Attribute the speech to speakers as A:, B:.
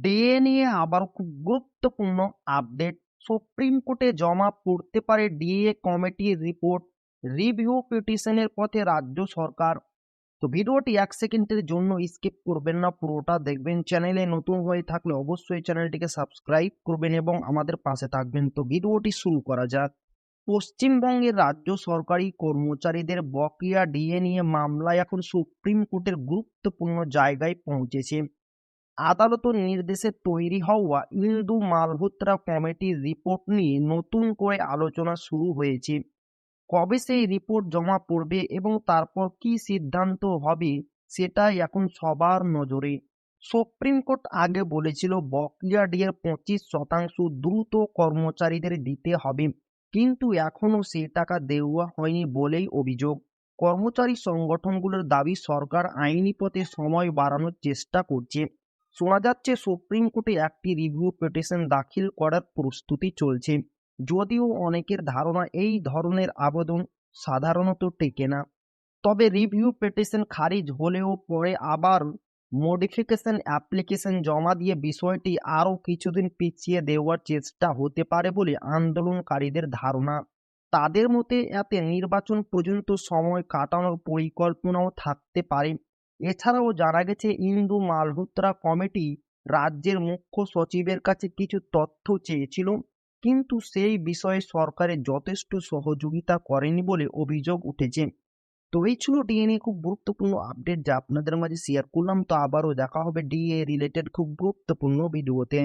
A: DA নিয়ে আবার খুব গুরুত্বপূর্ণ আপডেট। সুপ্রিম কোর্টে জমা পড়তে পারে ডিএ কমিটির রিপোর্ট। রিভিউ পিটিশনের পথে রাজ্য সরকার। তো ভিডিওটি 1 সেকেন্ডের জন্য স্কিপ করবেন না, পুরোটা দেখবেন। চ্যানেলে নতুন হয়ে থাকলে অবশ্যই চ্যানেলটিকে সাবস্ক্রাইব করবেন এবং আমাদের পাশে থাকবেন। তো ভিডিওটি শুরু করা যাক। পশ্চিমবঙ্গের রাজ্য সরকারি কর্মচারীদের বকেয়া ডিএ নিয়ে মামলা এখন সুপ্রিম কোর্টের গুরুত্বপূর্ণ জায়গায় পৌঁছেছে। আদালতের নির্দেশে তৈরি হওয়া ইন্দু মালহোত্রা কমিটির রিপোর্ট নিয়ে নতুন করে আলোচনা শুরু হয়েছে। কবে সেই রিপোর্ট জমা পড়বে এবং তারপর কি সিদ্ধান্ত হবে, সেটাই এখন সবার নজরে। সুপ্রিম কোর্ট আগে বলেছিল বকেয়া ডিএর 25% দ্রুত কর্মচারীদের দিতে হবে, কিন্তু এখনো সে টাকা দেওয়া হয়নি বলেই অভিযোগ। কর্মচারী সংগঠনগুলোর দাবি সরকার আইনি পথে সময় বাড়ানোর চেষ্টা করছে। শোনা যাচ্ছে সুপ্রিম কোর্টে একটি রিভিউ পিটিশন দাখিল করার প্রস্তুতি চলছে, যদিও অনেকের ধারণা এই ধরনের আবেদন সাধারণত টেকে না। তবে রিভিউ পিটিশন খারিজ হলেও পরে আবার মডিফিকেশন অ্যাপ্লিকেশন জমা দিয়ে বিষয়টি আরও কিছুদিন পিছিয়ে দেওয়ার চেষ্টা হতে পারে বলে আন্দোলনকারীদের ধারণা। তাদের মতে এতে নির্বাচন পর্যন্ত সময় কাটানোর পরিকল্পনাও থাকতে পারে। এছাড়াও জানা গেছে ইন্দু মালহোত্রা কমিটি রাজ্যের মুখ্য সচিবের কাছে কিছু তথ্য চেয়েছিল, কিন্তু সেই বিষয়ে সরকারের যথেষ্ট সহযোগিতা করেনি বলে অভিযোগ উঠেছে। তো এই ছিল ডিএ নিয়ে খুব গুরুত্বপূর্ণ আপডেট যা আপনাদের মাঝে শেয়ার করলাম। তো আবারও দেখা হবে ডিএ রিলেটেড খুব গুরুত্বপূর্ণ ভিডিওতে।